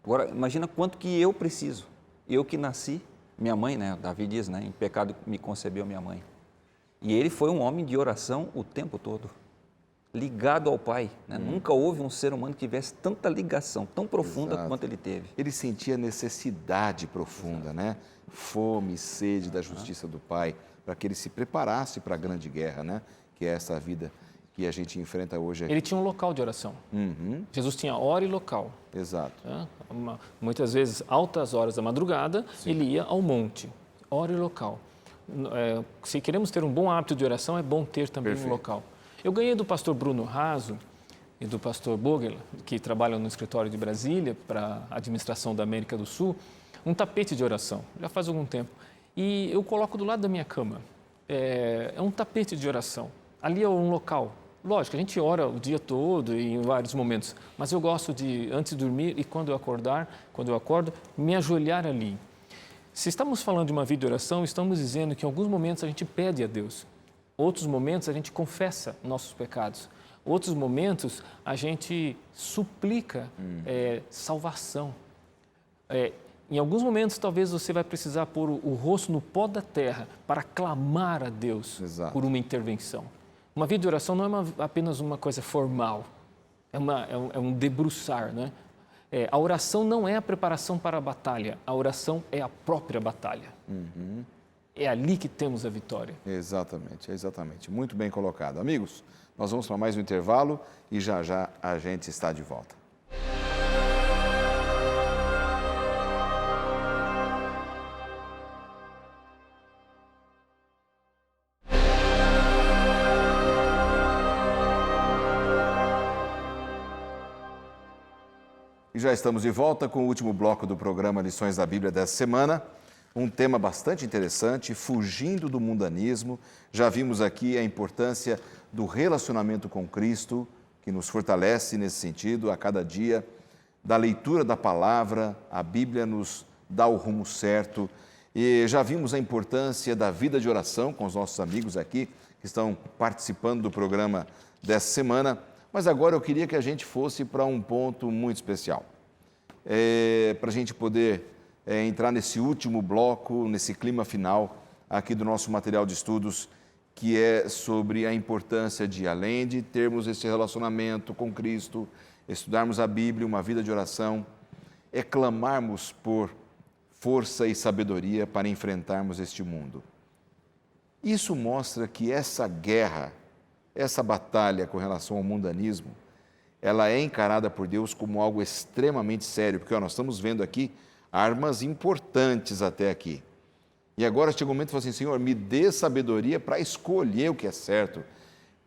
Agora, imagina quanto que eu preciso. Eu que nasci, minha mãe, né? Davi diz, né? Em pecado me concebeu minha mãe. E ele foi um homem de oração o tempo todo, ligado ao Pai. Né? Nunca houve um ser humano que tivesse tanta ligação, tão profunda quanto ele teve. Ele sentia necessidade profunda, né? Fome e sede da justiça do Pai, para que ele se preparasse para a grande guerra, né? Que é essa vida que a gente enfrenta hoje aqui. Ele tinha um local de oração. Jesus tinha hora e local. Exato. Muitas vezes, altas horas da madrugada, ele ia ao monte, hora e local. Se queremos ter um bom hábito de oração, é bom ter também um local. Eu ganhei do pastor Bruno Raso e do pastor Bogel, que trabalham no escritório de Brasília, para a administração da América do Sul, um tapete de oração, já faz algum tempo. E eu coloco do lado da minha cama. É um tapete de oração. Ali é um local lógico, a gente ora o dia todo e em vários momentos, mas eu gosto de, antes de dormir e quando eu acordo, me ajoelhar ali. Se estamos falando de uma vida de oração, estamos dizendo que em alguns momentos a gente pede a Deus, outros momentos a gente confessa nossos pecados, outros momentos a gente suplica salvação. Em alguns momentos, talvez você vai precisar pôr o rosto no pó da terra para clamar a Deus por uma intervenção. Uma vida de oração não é apenas uma coisa formal, é um debruçar, né? A oração não é a preparação para a batalha, a oração é a própria batalha. É ali que temos a vitória. Exatamente. Muito bem colocado. Amigos, nós vamos para mais um intervalo e já já a gente está de volta. E já estamos de volta com o último bloco do programa Lições da Bíblia dessa semana. Um tema bastante interessante, fugindo do mundanismo. Já vimos aqui a importância do relacionamento com Cristo, que nos fortalece nesse sentido a cada dia, da leitura da palavra, a Bíblia nos dá o rumo certo. E já vimos a importância da vida de oração com os nossos amigos aqui, que estão participando do programa dessa semana. Mas agora eu queria que a gente fosse para um ponto muito especial, para a gente poder entrar nesse último bloco, nesse clima final aqui do nosso material de estudos, que é sobre a importância de, além de termos esse relacionamento com Cristo, estudarmos a Bíblia, uma vida de oração, clamarmos por força e sabedoria para enfrentarmos este mundo. Isso mostra que essa guerra, essa batalha com relação ao mundanismo, ela é encarada por Deus como algo extremamente sério, porque nós estamos vendo aqui armas importantes até aqui. E agora chega o momento de falar assim, Senhor, me dê sabedoria para escolher o que é certo.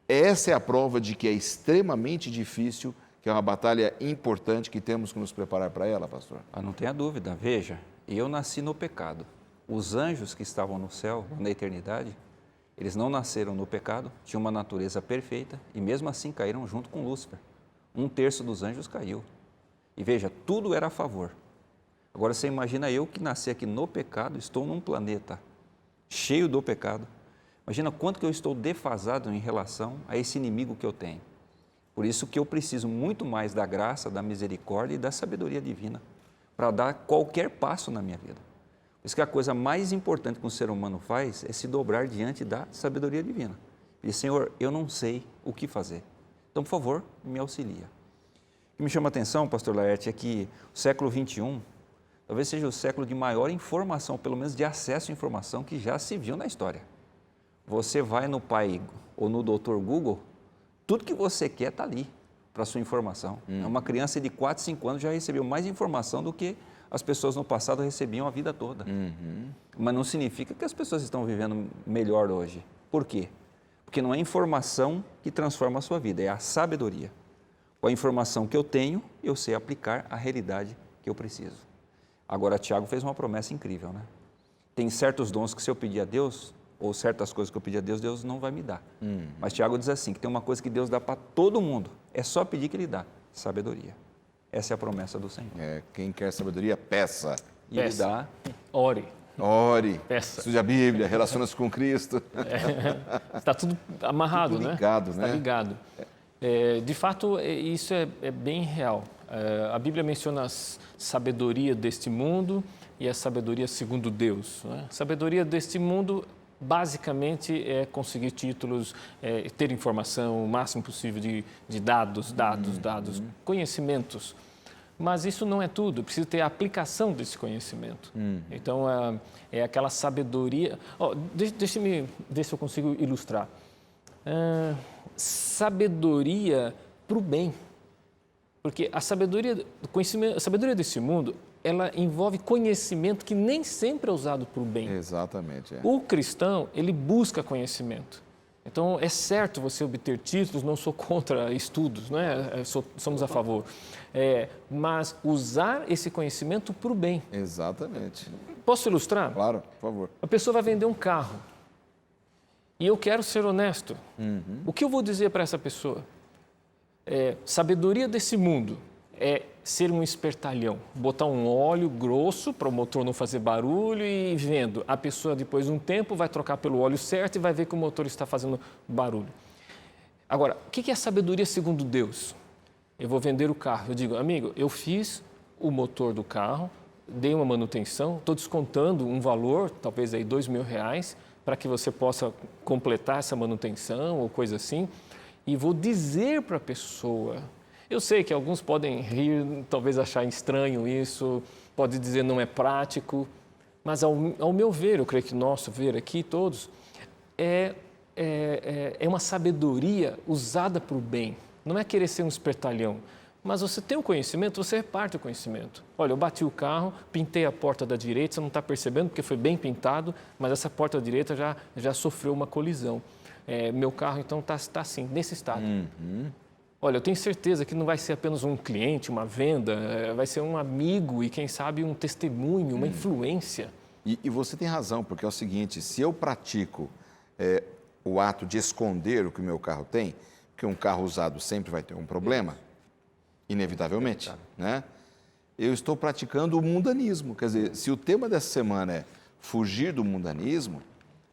Essa é a prova de que é extremamente difícil, que é uma batalha importante que temos que nos preparar para ela, pastor. Não tenha dúvida. Veja, eu nasci no pecado. Os anjos que estavam no céu, na eternidade, eles não nasceram no pecado, tinham uma natureza perfeita e mesmo assim caíram junto com Lúcifer. 1/3 dos anjos caiu. E veja, tudo era a favor. Agora você imagina eu que nasci aqui no pecado, estou num planeta cheio do pecado. Imagina quanto que eu estou defasado em relação a esse inimigo que eu tenho. Por isso que eu preciso muito mais da graça, da misericórdia e da sabedoria divina para dar qualquer passo na minha vida. Por isso que a coisa mais importante que um ser humano faz é se dobrar diante da sabedoria divina. E Senhor, eu não sei o que fazer. Então, por favor, me auxilia. O que me chama a atenção, pastor Laerte, é que o século XXI talvez seja o século de maior informação, pelo menos de acesso à informação que já se viu na história. Você vai no pai ou no doutor Google, tudo que você quer está ali para a sua informação. Uma criança de 4, 5 anos já recebeu mais informação do que as pessoas no passado recebiam a vida toda. Mas não significa que as pessoas estão vivendo melhor hoje. Por quê? Porque não é informação que transforma a sua vida, é a sabedoria. Com a informação que eu tenho, eu sei aplicar a realidade que eu preciso. Agora, Tiago fez uma promessa incrível, né? Tem certos dons que se eu pedir a Deus, ou certas coisas que eu pedir a Deus, Deus não vai me dar. Mas Tiago diz assim, que tem uma coisa que Deus dá para todo mundo, é só pedir que Ele dá, sabedoria. Essa é a promessa do Senhor. Quem quer sabedoria, peça. E Ele dá. Ore. Peça. Estude a Bíblia, relaciona-se com Cristo. Está tudo amarrado, tudo ligado, né? Está ligado. De fato, isso é bem real. A Bíblia menciona a sabedoria deste mundo e a sabedoria segundo Deus. Né? Sabedoria deste mundo, basicamente, é conseguir títulos, ter informação, o máximo possível de dados, conhecimentos. Mas isso não é tudo, precisa ter a aplicação desse conhecimento. Então, é aquela sabedoria... Deixa-me ver se eu consigo ilustrar. Sabedoria para o bem. Porque a sabedoria desse mundo, ela envolve conhecimento que nem sempre é usado para o bem. Exatamente. O cristão, ele busca conhecimento. Então, é certo você obter títulos, não sou contra estudos, não é? Somos a favor. Mas usar esse conhecimento para o bem. Exatamente. Posso ilustrar? Claro, por favor. A pessoa vai vender um carro. E eu quero ser honesto. O que eu vou dizer para essa pessoa? Sabedoria desse mundo é ser um espertalhão, botar um óleo grosso para o motor não fazer barulho e vendo. A pessoa, depois de um tempo, vai trocar pelo óleo certo e vai ver que o motor está fazendo barulho. Agora, o que é sabedoria segundo Deus? Eu vou vender o carro. Eu digo, amigo, eu fiz o motor do carro, dei uma manutenção, estou descontando um valor, talvez aí R$2.000, para que você possa completar essa manutenção ou coisa assim, e vou dizer para a pessoa. Eu sei que alguns podem rir, talvez achar estranho isso, pode dizer não é prático, mas ao meu ver, eu creio que nosso ver aqui todos, é uma sabedoria usada para o bem. Não é querer ser um espertalhão, mas você tem um conhecimento, você reparte o conhecimento. Olha, eu bati o carro, pintei a porta da direita, você não está percebendo porque foi bem pintado, mas essa porta da direita já sofreu uma colisão. Meu carro, então, está assim, nesse estado. Olha, eu tenho certeza que não vai ser apenas um cliente, uma venda, vai ser um amigo e, quem sabe, um testemunho, uma influência. E você tem razão, porque é o seguinte, se eu pratico o ato de esconder o que o meu carro tem, porque um carro usado sempre vai ter um problema, inevitavelmente, né? Eu estou praticando o mundanismo. Quer dizer, se o tema dessa semana é fugir do mundanismo,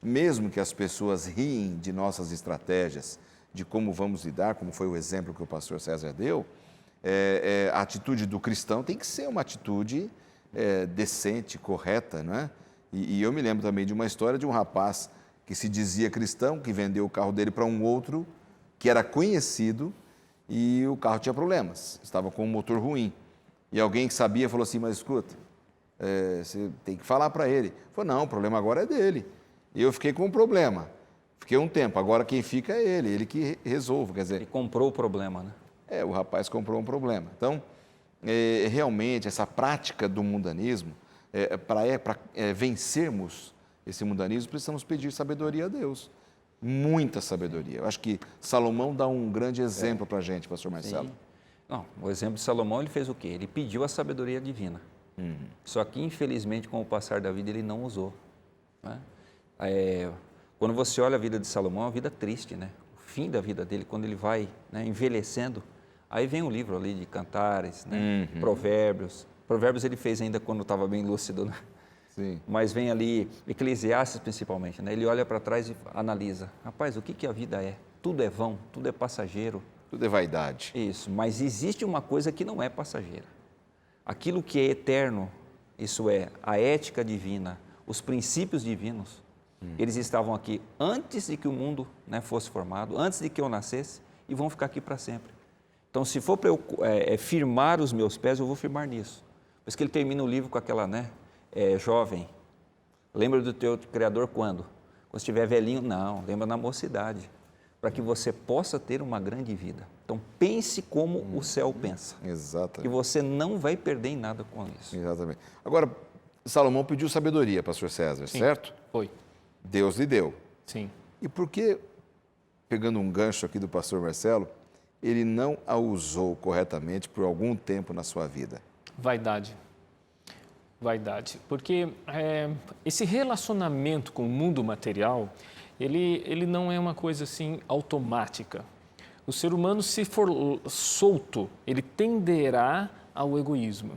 mesmo que as pessoas riem de nossas estratégias, de como vamos lidar, como foi o exemplo que o pastor César deu, a atitude do cristão tem que ser uma atitude decente, correta, né? E eu me lembro também de uma história de um rapaz que se dizia cristão, que vendeu o carro dele para um outro que era conhecido e o carro tinha problemas, estava com um motor ruim. E alguém que sabia falou assim, mas escuta, você tem que falar para ele. Ele falou, não, o problema agora é dele. E eu fiquei com um problema. Fiquei um tempo, agora quem fica é ele que resolve, quer dizer... Ele comprou o problema, né? O rapaz comprou um problema. Então, realmente, essa prática do mundanismo, para vencermos esse mundanismo, precisamos pedir sabedoria a Deus. Muita sabedoria. Eu acho que Salomão dá um grande exemplo para a gente, pastor Marcelo. Sim. Não, o exemplo de Salomão, ele fez o quê? Ele pediu a sabedoria divina. Só que, infelizmente, com o passar da vida, ele não usou. Né? Quando você olha a vida de Salomão, é uma vida triste, né? O fim da vida dele, quando ele vai, né, envelhecendo, aí vem o livro ali de Cantares, né? Provérbios. Provérbios ele fez ainda quando estava bem lúcido, né? Sim. Mas vem ali, Eclesiastes principalmente, né? Ele olha para trás e analisa. Rapaz, o que a vida é? Tudo é vão, tudo é passageiro. Tudo é vaidade. Isso, mas existe uma coisa que não é passageira. Aquilo que é eterno, isso é, a ética divina, os princípios divinos, eles estavam aqui antes de que o mundo, né, fosse formado, antes de que eu nascesse, e vão ficar aqui para sempre. Então, se for para eu firmar os meus pés, eu vou firmar nisso. Por isso que ele termina o livro com aquela, né, jovem, lembra do teu Criador quando? Quando estiver velhinho? Não, lembra na mocidade, para que você possa ter uma grande vida. Então, pense como o céu pensa. Exatamente. Que você não vai perder em nada com isso. Exatamente. Agora, Salomão pediu sabedoria, pastor César, Sim, certo? foi. Deus lhe deu. Sim. E por que, pegando um gancho aqui do pastor Marcelo, ele não a usou corretamente por algum tempo na sua vida? Vaidade. Vaidade. Porque esse relacionamento com o mundo material, ele não é uma coisa assim automática. O ser humano, se for solto, ele tenderá ao egoísmo.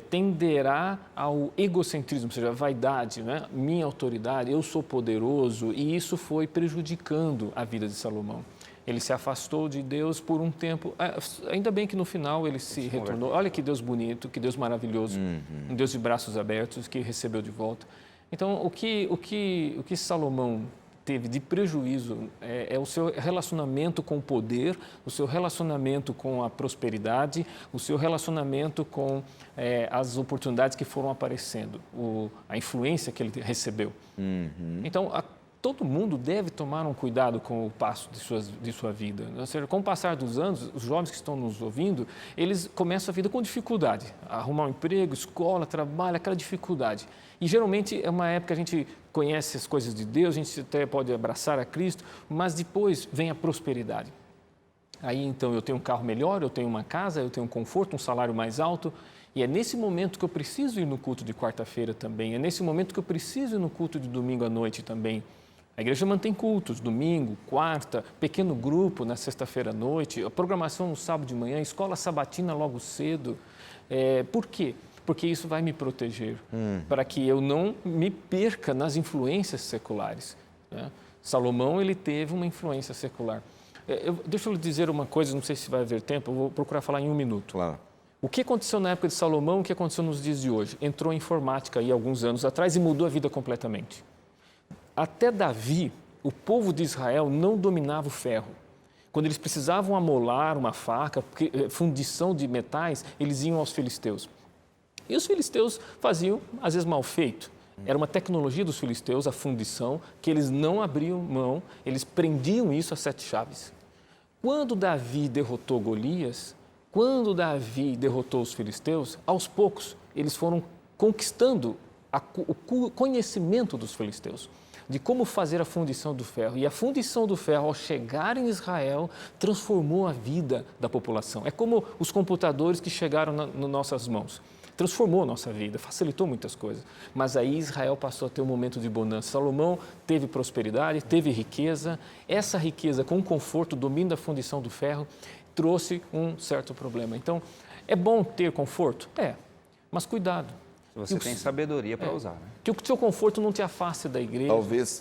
Tenderá ao egocentrismo, ou seja, a vaidade, né? Minha autoridade, eu sou poderoso, e isso foi prejudicando a vida de Salomão. Ele se afastou de Deus por um tempo, ainda bem que no final ele se retornou. Olha que Deus bonito, que Deus maravilhoso, um Deus de braços abertos que recebeu de volta. Então, o que Salomão teve de prejuízo é o seu relacionamento com o poder, o seu relacionamento com a prosperidade, o seu relacionamento com as oportunidades que foram aparecendo, a influência que ele recebeu. Então, todo mundo deve tomar um cuidado com o passo de sua vida. Ou seja, com o passar dos anos, os jovens que estão nos ouvindo, eles começam a vida com dificuldade. Arrumar um emprego, escola, trabalho, aquela dificuldade. E geralmente é uma época que a gente conhece as coisas de Deus, a gente até pode abraçar a Cristo, mas depois vem a prosperidade. Aí então eu tenho um carro melhor, eu tenho uma casa, eu tenho um conforto, um salário mais alto. E é nesse momento que eu preciso ir no culto de quarta-feira também, é nesse momento que eu preciso ir no culto de domingo à noite também. A igreja mantém cultos, domingo, quarta, pequeno grupo na sexta-feira à noite, a programação no sábado de manhã, escola sabatina logo cedo. Por quê? Porque isso vai me proteger, para que eu não me perca nas influências seculares, né? Salomão, ele teve uma influência secular. Deixa eu lhe dizer uma coisa, não sei se vai haver tempo, eu vou procurar falar em um minuto. Claro. O que aconteceu na época de Salomão, o que aconteceu nos dias de hoje? Entrou a informática aí alguns anos atrás e mudou a vida completamente. Até Davi, o povo de Israel não dominava o ferro. Quando eles precisavam amolar uma faca, fundição de metais, eles iam aos filisteus. E os filisteus faziam, às vezes, mal feito. Era uma tecnologia dos filisteus, a fundição, que eles não abriam mão, eles prendiam isso a 7 chaves. Quando Davi derrotou Golias, quando Davi derrotou os filisteus, aos poucos, eles foram conquistando o conhecimento dos filisteus, de como fazer a fundição do ferro. E a fundição do ferro, ao chegar em Israel, transformou a vida da população. É como os computadores que chegaram nas nossas mãos. Transformou a nossa vida, facilitou muitas coisas. Mas aí Israel passou a ter um momento de bonança. Salomão teve prosperidade, teve riqueza. Essa riqueza, com o conforto, o domínio da fundição do ferro, trouxe um certo problema. Então, é bom ter conforto? Mas cuidado. Você tem sabedoria para usar, né? Que o seu conforto não te afaste da igreja.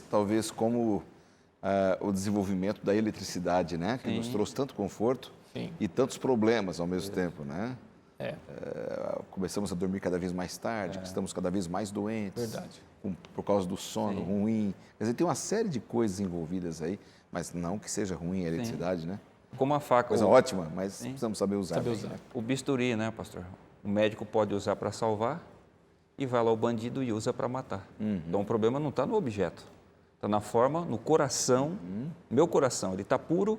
Talvez como o desenvolvimento da eletricidade, né? Que nos trouxe tanto conforto e tantos problemas ao mesmo tempo, né? Começamos a dormir cada vez mais tarde, estamos cada vez mais doentes. Verdade. Por causa do sono ruim. Quer dizer, tem uma série de coisas envolvidas aí, mas não que seja ruim a eletricidade, né? Como a faca. Coisa ótima, mas precisamos saber usar. O bisturi, né, pastor? O médico pode usar para salvar e vai lá o bandido e usa para matar. Então o problema não está no objeto, está na forma, no coração. Meu coração, ele está puro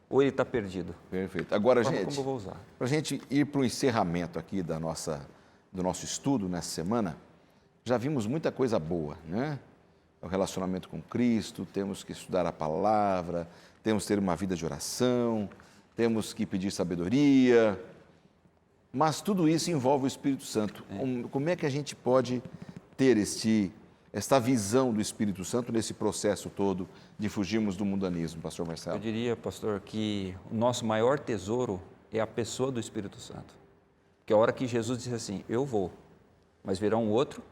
ou ele está perdido? Perfeito. Agora, gente, como eu vou usar? Para a gente ir para o encerramento aqui do nosso estudo nessa semana, já vimos muita coisa boa, né? O relacionamento com Cristo, temos que estudar a palavra, temos que ter uma vida de oração, temos que pedir sabedoria, mas tudo isso envolve o Espírito Santo. Como é que a gente pode ter esta visão do Espírito Santo nesse processo todo de fugirmos do mundanismo, pastor Marcelo? Eu diria, pastor, que o nosso maior tesouro é a pessoa do Espírito Santo. Porque a hora que Jesus disse assim, eu vou, mas virá um outro,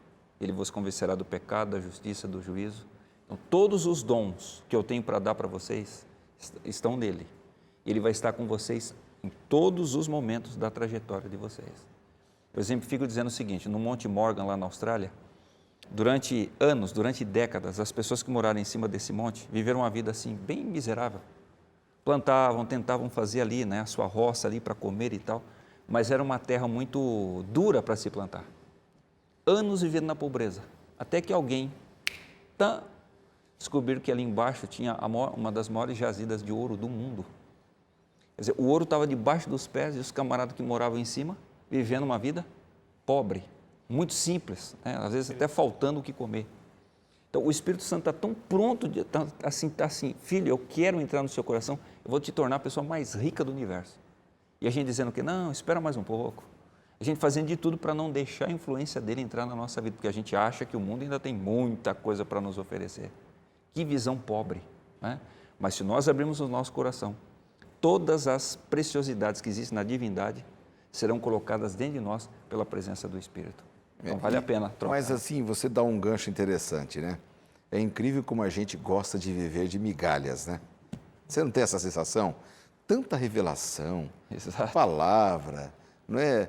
ele vos convencerá do pecado, da justiça, do juízo. Então, todos os dons que eu tenho para dar para vocês estão nele. Ele vai estar com vocês em todos os momentos da trajetória de vocês. Eu sempre fico dizendo o seguinte, no Monte Morgan, lá na Austrália, durante anos, durante décadas, as pessoas que moraram em cima desse monte viveram uma vida assim, bem miserável. Plantavam, tentavam fazer ali, né, a sua roça ali para comer e tal, mas era uma terra muito dura para se plantar. Anos vivendo na pobreza, até que alguém descobriram que ali embaixo tinha uma das maiores jazidas de ouro do mundo. Quer dizer, o ouro estava debaixo dos pés e os camaradas que moravam em cima, vivendo uma vida pobre, muito simples, né? Às vezes até faltando o que comer. Então, o Espírito Santo está tão pronto, está assim, filho, eu quero entrar no seu coração, eu vou te tornar a pessoa mais rica do universo. E a gente dizendo que não, espera mais um pouco. A gente fazendo de tudo para não deixar a influência dele entrar na nossa vida, porque a gente acha que o mundo ainda tem muita coisa para nos oferecer. Que visão pobre, né? Mas se nós abrirmos o nosso coração, todas as preciosidades que existem na divindade serão colocadas dentro de nós pela presença do Espírito. Então vale a pena trocar. Mas assim, você dá um gancho interessante, né? É incrível como a gente gosta de viver de migalhas, né? Você não tem essa sensação? Tanta revelação, palavra, não é?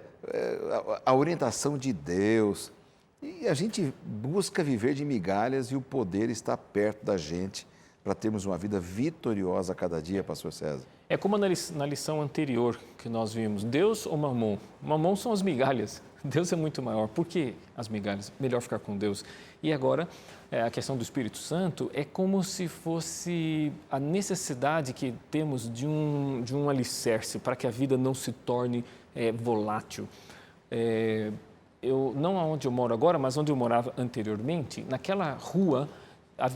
A orientação de Deus. E a gente busca viver de migalhas e o poder está perto da gente para termos uma vida vitoriosa a cada dia, pastor César. É como na lição anterior que nós vimos, Deus ou Mamon? Mamon são as migalhas, Deus é muito maior. Por que as migalhas? Melhor ficar com Deus. E agora, a questão do Espírito Santo é como se fosse a necessidade que temos de um alicerce para que a vida não se torne volátil. Não onde eu moro agora, mas onde eu morava anteriormente, naquela rua,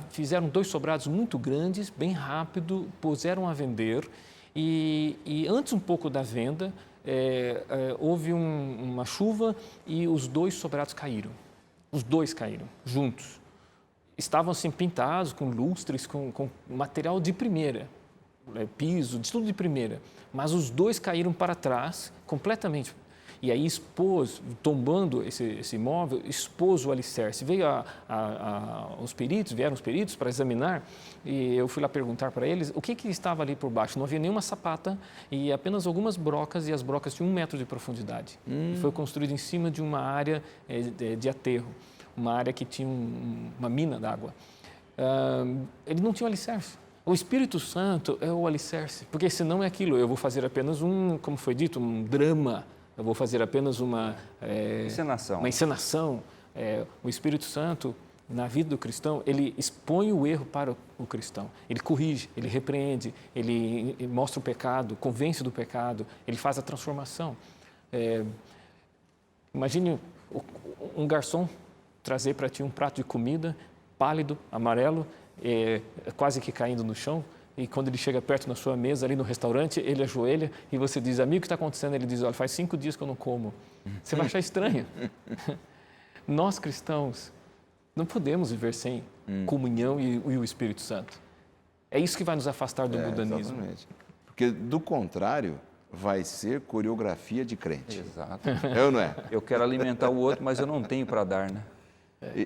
fizeram 2 sobrados muito grandes, bem rápido, puseram a vender e antes um pouco da venda, houve uma chuva e os 2 sobrados caíram. Os 2 caíram juntos. estavam assim pintados com lustres, com material de primeira, piso, de tudo de primeira. Mas os dois caíram para trás completamente. E aí expôs, tombando esse imóvel, expôs o alicerce. Vieram os peritos para examinar, e eu fui lá perguntar para eles o que estava ali por baixo. Não havia nenhuma sapata e apenas algumas brocas, e as brocas tinham 1 metro de profundidade. E foi construído em cima de uma área de aterro, uma área que tinha uma mina d'água. Ele não tinha alicerce. O Espírito Santo é o alicerce, porque senão é aquilo, eu vou fazer apenas como foi dito, um drama. Eu vou fazer apenas uma encenação. O Espírito Santo, na vida do cristão, ele expõe o erro para o cristão. Ele corrige, ele repreende, ele mostra o pecado, convence do pecado, ele faz a transformação. Imagine um garçom trazer para ti um prato de comida, pálido, amarelo, quase que caindo no chão. E quando ele chega perto na sua mesa, ali no restaurante, ele ajoelha e você diz, amigo, o que está acontecendo? Ele diz, olha, faz 5 dias que eu não como. Você vai achar estranho. Nós, cristãos, não podemos viver sem comunhão e o Espírito Santo. É isso que vai nos afastar do mundanismo. Exatamente. Porque, do contrário, vai ser coreografia de crente. Exato. É ou não é? Eu quero alimentar o outro, mas eu não tenho para dar, né?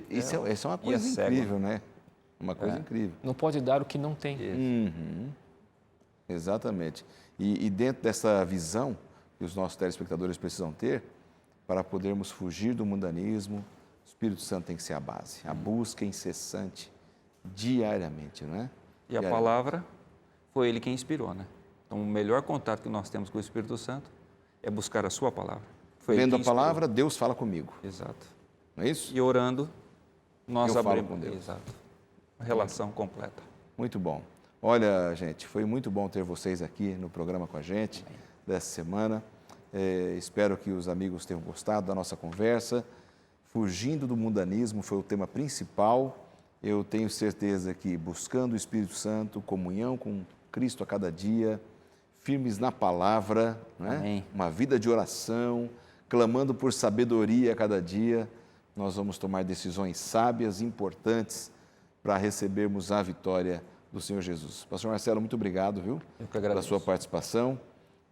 Isso é uma coisa incrível, né? Uma coisa incrível. Não pode dar o que não tem. Exatamente. E dentro dessa visão que os nossos telespectadores precisam ter, para podermos fugir do mundanismo, o Espírito Santo tem que ser a base. A busca incessante, diariamente, não é? E a palavra foi ele quem inspirou, né? Então, o melhor contato que nós temos com o Espírito Santo é buscar a sua palavra. Lendo a palavra, Deus fala comigo. Exato. Não é isso? E orando, nós Eu falo abrimos com Deus. Exato. Relação completa. Muito bom. Olha, gente, foi muito bom ter vocês aqui no programa com a gente dessa semana. Espero que os amigos tenham gostado da nossa conversa. Fugindo do mundanismo foi o tema principal. Eu tenho certeza que buscando o Espírito Santo, comunhão com Cristo a cada dia, firmes na palavra, né? Uma vida de oração, clamando por sabedoria a cada dia, nós vamos tomar decisões sábias e importantes para recebermos a vitória do Senhor Jesus. Pastor Marcelo, muito obrigado, viu? Eu que agradeço. Pela sua participação.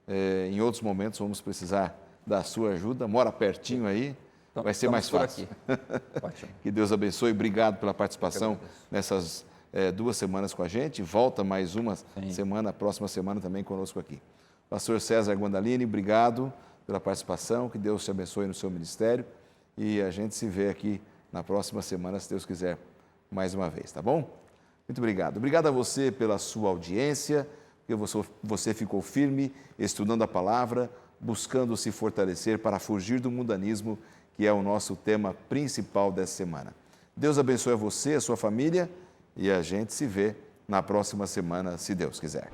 Em outros momentos vamos precisar da sua ajuda. Mora pertinho aí, então, vai ser mais fácil. Ótimo. Que Deus abençoe. Obrigado pela participação nessas 2 semanas com a gente. Volta mais uma semana, próxima semana também conosco aqui. Pastor César Guandalini, obrigado pela participação. Que Deus te abençoe no seu ministério. E a gente se vê aqui na próxima semana, se Deus quiser, mais uma vez, tá bom? Muito obrigado. Obrigado a você pela sua audiência, porque você ficou firme, estudando a palavra, buscando se fortalecer para fugir do mundanismo, que é o nosso tema principal dessa semana. Deus abençoe a você, a sua família, e a gente se vê na próxima semana, se Deus quiser.